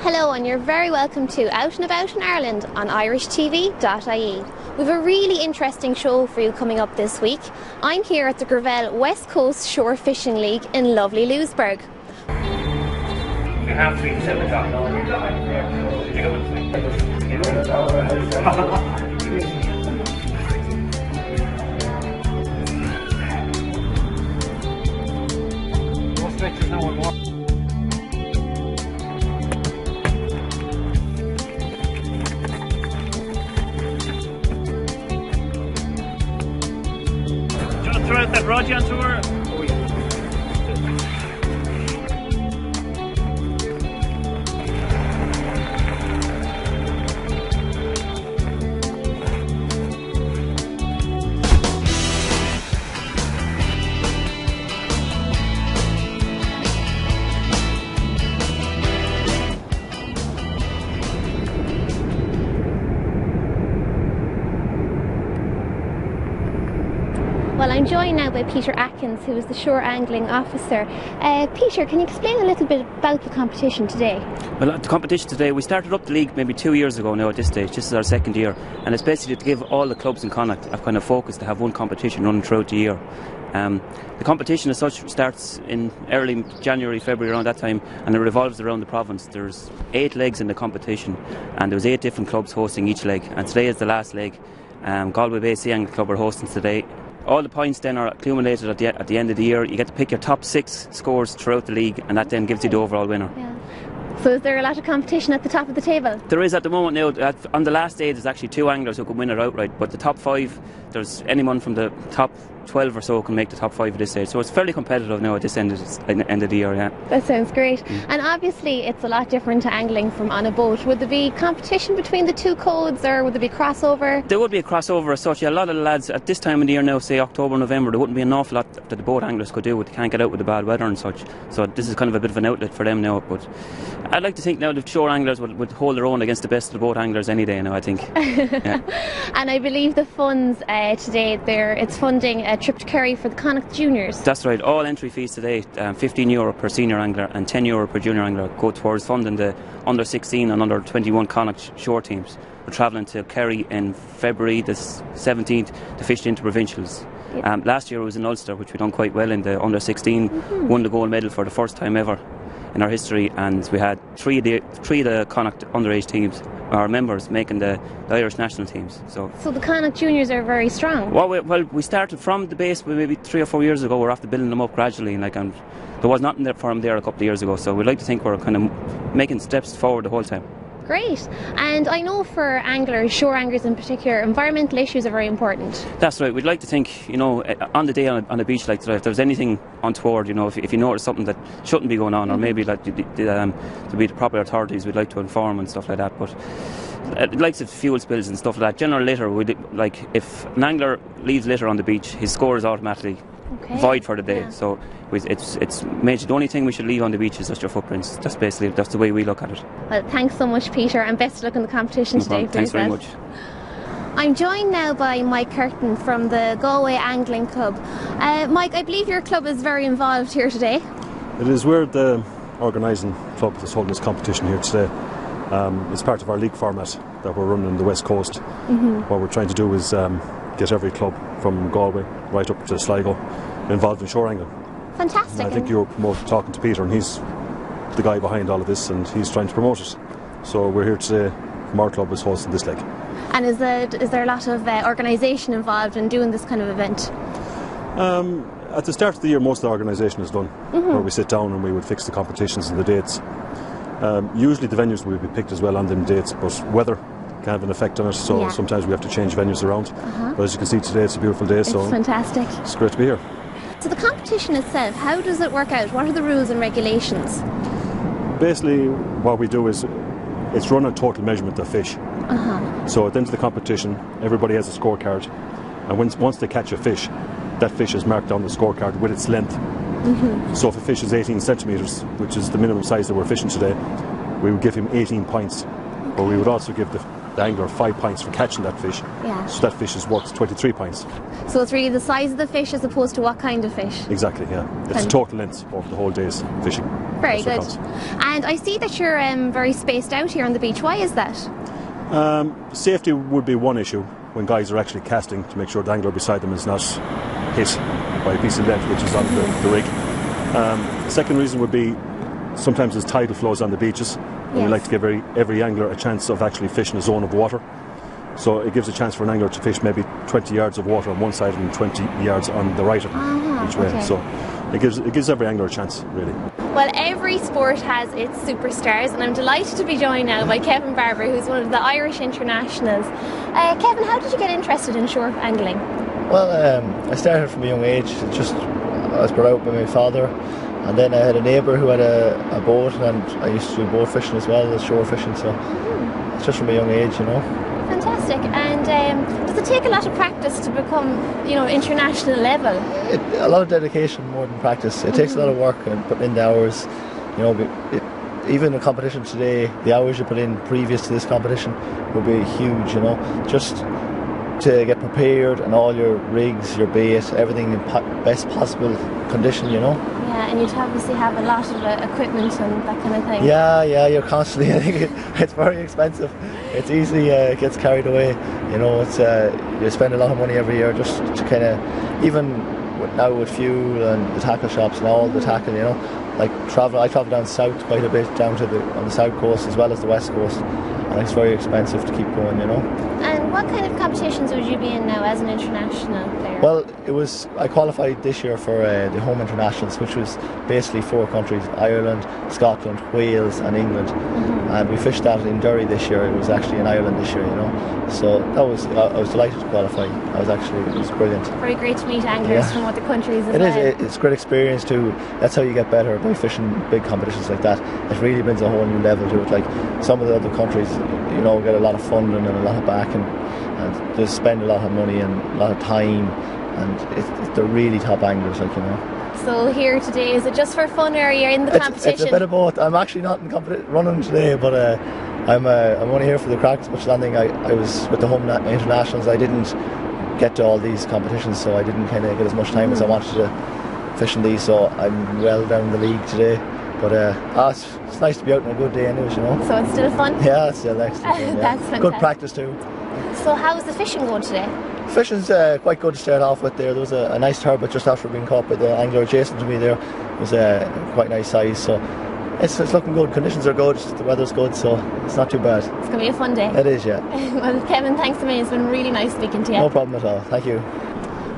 Hello, and you're very welcome to Out and About in Ireland on irishtv.ie. We've a really interesting show for you coming up this week. I'm here at the Grauvell West Coast Shore Fishing League in lovely Louisburgh. You have to be 7 o'clock. No stretches, no one more. Throw out that rod onto her. Oh, yeah. Well, I'm joined now by Peter Atkins, who is the shore angling officer. Peter, can you explain a little bit about the competition today? Well, the competition today, we started up the league maybe 2 years ago now at this stage. This is our second year, and it's basically to give all the clubs in Connaught a kind of focus to have one competition running throughout the year. The competition as such starts in early January, February, around that time, and it revolves around the province. There's 8 legs in the competition, and there's 8 different clubs hosting each leg, and today is the last leg. Galway Bay Sea Angling Club are hosting today. All the points then are accumulated at the end of the year. You get to pick your top 6 scores throughout the league, and that then gives you the overall winner. Yeah. So is there a lot of competition at the top of the table? There is at the moment now. On the last day there's actually 2 anglers who can win it outright, but the top 5, there's anyone from the top 12 or so can make the top 5 at this stage. So it's fairly competitive now at this end of the year, yeah. That sounds great. And obviously it's a lot different to angling from on a boat. Would there be competition between the 2 codes, or would there be crossover? There would be a crossover as such. Yeah, a lot of the lads at this time of the year now, say October, November, there wouldn't be an awful lot that the boat anglers could do. They can't get out with the bad weather and such. So this is kind of a bit of an outlet for them now. But I'd like to think now the shore anglers would hold their own against the best of the boat anglers any day now, I think. Yeah. And I believe the funds today, it's funding a trip to Kerry for the Connaught juniors. That's right. All entry fees today, €15 per senior angler and €10 per junior angler, go towards funding the under 16 and under 21 Connaught shore teams. We're travelling to Kerry in February the 17th to fish the interprovincials. Yep. Last year it was in Ulster, which we done quite well in the under 16, won the gold medal for the first time ever in our history, and we had three of the Connaught underage teams, our members, making the Irish national teams. So the Connaught juniors are very strong. Well, we started from the base maybe 3 or 4 years ago. We're after building them up gradually, and there was nothing there for them there a couple of years ago. So we'd like to think we're kind of making steps forward the whole time. Great. And I know for anglers, shore anglers in particular, environmental issues are very important. That's right. We'd like to think, on the day on a beach like today, if there's anything untoward, if you notice something that shouldn't be going on, or maybe like to be the proper authorities, we'd like to inform and stuff like that. But likes of fuel spills and stuff like that, general litter, if an angler leaves litter on the beach, his score is automatically void for the day. Yeah. So it's major. The only thing we should leave on the beach is just your footprints. That's the way we look at it. Well, thanks so much, Peter, and best of luck in the competition today. Thanks very much. I'm joined now by Mike Curtin from the Galway Angling Club. Mike, I believe your club is very involved here today. It is. We're the organising club that's holding this competition here today. It's part of our league format that we're running on the West Coast. What we're trying to do is get every club from Galway right up to Sligo involved in shore angling. Fantastic. And I think you were talking to Peter, and he's the guy behind all of this, and he's trying to promote it. So we're here today, our club is hosting this leg. And is there a lot of organisation involved in doing this kind of event? At the start of the year, most of the organisation is done, where we sit down and we would fix the competitions and the dates. Usually the venues will be picked as well on them dates, but weather can have an effect on it, so sometimes we have to change venues around. But as you can see today, it's a beautiful day, so it's fantastic. It's great to be here. So the competition itself, how does it work out? What are the rules and regulations? Basically, what we do is it's run a total measurement of fish. So at the end of the competition, everybody has a scorecard, and once they catch a fish, that fish is marked on the scorecard with its length. So if a fish is 18 centimetres, which is the minimum size that we're fishing today, we would give him 18 points. But we would also give the the angler 5 pints for catching that fish. Yeah. So that fish is worth 23 pints. So it's really the size of the fish as opposed to what kind of fish. Exactly, yeah. It's the total length of the whole day's fishing. Very That's good. what counts. And I see that you're very spaced out here on the beach. Why is that? Safety would be one issue when guys are actually casting, to make sure the angler beside them is not hit by a piece of lead which is on the rig. Second reason would be sometimes there's tidal flows on the beaches, and we like to give every angler a chance of actually fishing a zone of water. So it gives a chance for an angler to fish maybe 20 yards of water on one side and 20 yards on the right each way. Okay. So it gives every angler a chance, really. Well, every sport has its superstars, and I'm delighted to be joined now by Kevin Barber, who's one of the Irish internationals. Kevin, how did you get interested in shore angling? Well, I started from a young age. I was brought up by my father, and then I had a neighbour who had a boat, and I used to do boat fishing as well as shore fishing. So it's just from a young age, you know. Fantastic. And does it take a lot of practice to become, international level? A lot of dedication more than practice. It takes a lot of work and putting in the hours. Even a competition today, the hours you put in previous to this competition will be huge. Just to get prepared and all your rigs, your bait, everything in best possible condition. Yeah, and you'd obviously have a lot of equipment and that kind of thing. Yeah, you're constantly. I think it's very expensive. It's easy. It gets carried away. It's you spend a lot of money every year just to kind of, even now with fuel and the tackle shops and all the tackle. I travel down south quite a bit, down to on the south coast as well as the west coast, and it's very expensive to keep going. And what kind of competitions would you be in now as an international player? Well, I qualified this year for the home internationals, which was basically 4 countries: Ireland, Scotland, Wales and England. And we fished that in Derry this year. It was actually in Ireland this year, So I was delighted to qualify. It was brilliant. Very great to meet anglers from other countries as well. It's a great experience too. That's how you get better, by fishing big competitions like that. It really brings a whole new level to it. Like some of the other countries, get a lot of funding and a lot of backing, and they spend a lot of money and a lot of time, and they're really top anglers, So here today, is it just for fun, or are you in the competition? It's a bit of both. I'm actually not in running today, but I'm only here for the crack as much as anything. I was with the home internationals. I didn't get to all these competitions, so I didn't kind of get as much time as I wanted to fish in these. So I'm well down the league today. But it's nice to be out on a good day anyways, So it's still fun? Yeah, it's still excellent. Yeah. That's fantastic. Good practice too. So how's the fishing going today? Fishing's quite good to start off with there. There was a nice turbot just after being caught by the angler adjacent to me there. It was quite nice size, so it's looking good. Conditions are good, the weather's good, so it's not too bad. It's going to be a fun day. It is, yeah. Well, Kevin, thanks a million. It's been really nice speaking to you. No problem at all. Thank you.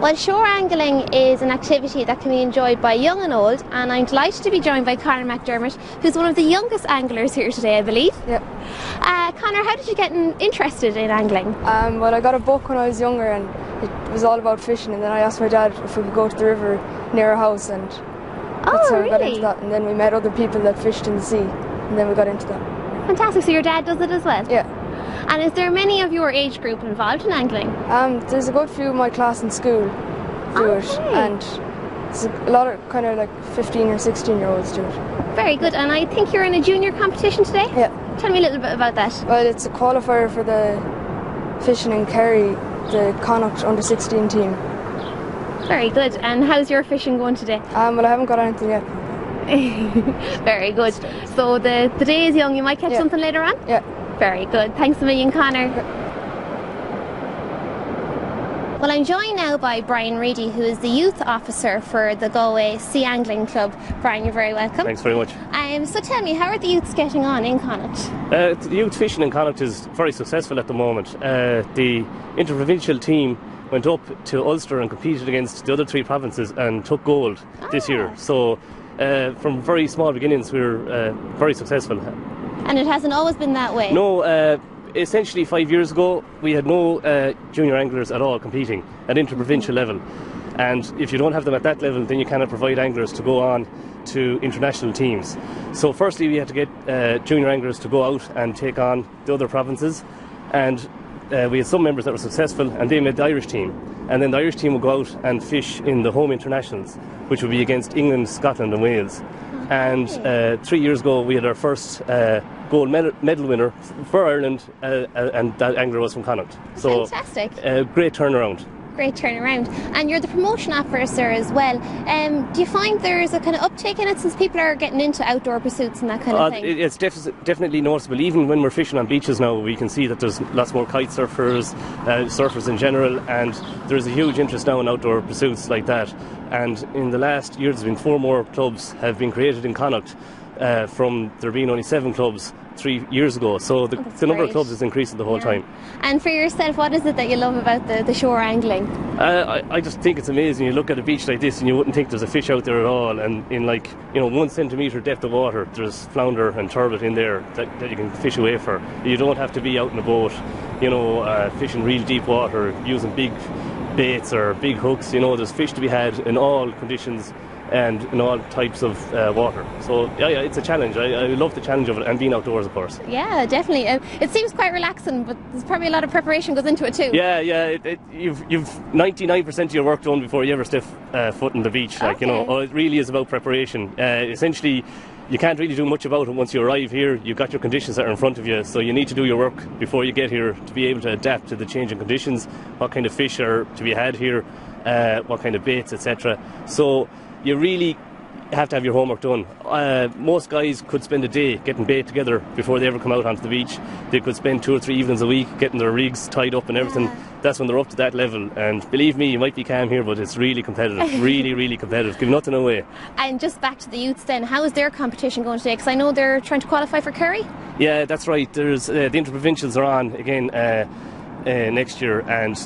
Well, shore angling is an activity that can be enjoyed by young and old, and I'm delighted to be joined by Connaught McDermott, who's one of the youngest anglers here today, I believe. Yeah. Connor, how did you get interested in angling? Well, I got a book when I was younger, and it was all about fishing, and then I asked my dad if we could go to the river near our house, and that's how we got into that. And then we met other people that fished in the sea, and then we got into that. Fantastic. So your dad does it as well? Yeah. And is there many of your age group involved in angling? There's a good few of my class in school do it, and there's a lot of kind of like 15 or 16-year-olds do it. Very good. And I think you're in a junior competition today? Yeah. Tell me a little bit about that. Well, it's a qualifier for the fishing in Kerry, the Connaught under-16 team. Very good. And how's your fishing going today? Well, I haven't got anything yet. Very good. So the day is young. You might catch something later on? Yeah. Very good. Thanks a million, Connor. Well, I'm joined now by Brian Reedy, who is the youth officer for the Galway Sea Angling Club. Brian, you're very welcome. Thanks very much. So tell me, how are the youths getting on in Connaught? The youth fishing in Connaught is very successful at the moment. The interprovincial team went up to Ulster and competed against the other 3 provinces and took gold this year. So from very small beginnings, we were very successful. And it hasn't always been that way? No, essentially 5 years ago we had no junior anglers at all competing at interprovincial level, and if you don't have them at that level, then you cannot provide anglers to go on to international teams. So firstly we had to get junior anglers to go out and take on the other provinces, and we had some members that were successful, and they made the Irish team, and then the Irish team would go out and fish in the home internationals, which would be against England, Scotland and Wales. And 3 years ago we had our first gold medal winner for Ireland, and that angler was from Connaught. So, fantastic. Great turnaround. Great turnaround. And you're the promotion officer as well. Do you find there's a kind of uptake in it since people are getting into outdoor pursuits and that kind of thing? It's definitely noticeable. Even when we're fishing on beaches now, we can see that there's lots more kite surfers, surfers in general, and there's a huge interest now in outdoor pursuits like that. And in the last year, there's been 4 more clubs have been created in Connaught, from there being only 7 clubs 3 years ago. So the number of clubs is increasing the whole time. And for yourself, what is it that you love about the shore angling? I just think it's amazing. You look at a beach like this and you wouldn't think there's a fish out there at all, and in 1 centimetre depth of water there's flounder and turbot in there that you can fish away for. You don't have to be out in a boat, fishing real deep water using big baits or big hooks. There's fish to be had in all conditions and in all types of water. So yeah, it's a challenge. I love the challenge of it, and being outdoors, of course. Yeah, definitely. It seems quite relaxing, but there's probably a lot of preparation goes into it too. Yeah. You've 99% of your work done before you ever step foot on the beach. It really is about preparation. Essentially, you can't really do much about it once you arrive here. You've got your conditions that are in front of you, so you need to do your work before you get here to be able to adapt to the changing conditions, what kind of fish are to be had here, what kind of baits, etc. So you really have to have your homework done. Most guys could spend a day getting bait together before they ever come out onto the beach. They could spend 2 or 3 evenings a week getting their rigs tied up and everything. Yeah. That's when they're up to that level. And believe me, you might be calm here, but it's really competitive. Really, really competitive. Give nothing away. And just back to the youths then, how is their competition going today? Because I know they're trying to qualify for Kerry. Yeah, that's right. There's the interprovincials are on again next year, and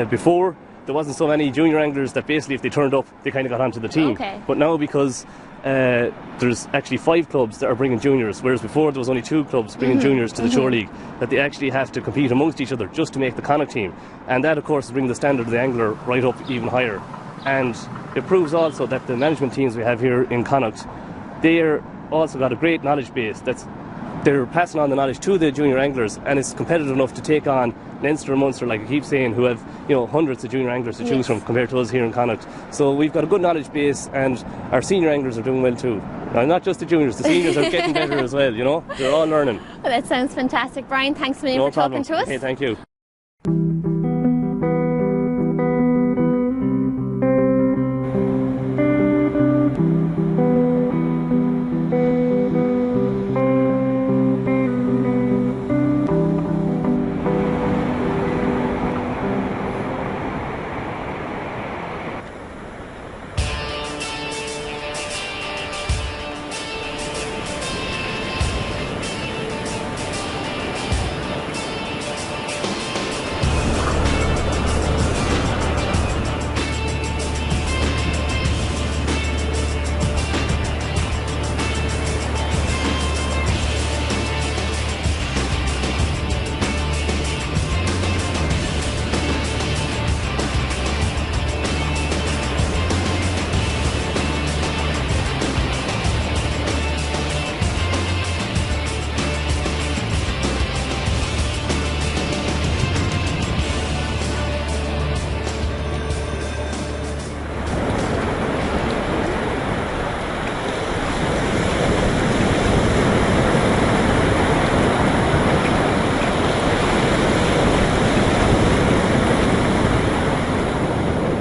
before there wasn't so many junior anglers that basically if they turned up they kind of got onto the team. Okay. But now because there's actually 5 clubs that are bringing juniors, whereas before there was only 2 clubs bringing juniors to the Shore League, that they actually have to compete amongst each other just to make the Connaught team. And that of course is bringing the standard of the angler right up even higher. And it proves also that the management teams we have here in Connaught, they're also got a great knowledge base. They're passing on the knowledge to the junior anglers, and it's competitive enough to take on Leinster and Munster, like I keep saying, who have hundreds of junior anglers to choose from compared to us here in Connaught. So we've got a good knowledge base, and our senior anglers are doing well too. Now, not just the juniors, the seniors are getting better as well. They're all learning. Well, that sounds fantastic, Brian. Thanks a million for talking to us. Okay, thank you.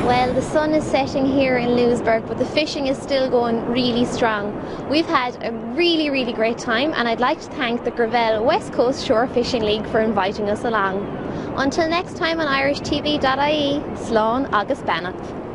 Well, the sun is setting here in Louisburgh, but the fishing is still going really strong. We've had a really, really great time, and I'd like to thank the Grauvell West Coast Shore Fishing League for inviting us along. Until next time on irishtv.ie, Slán agus Beannacht.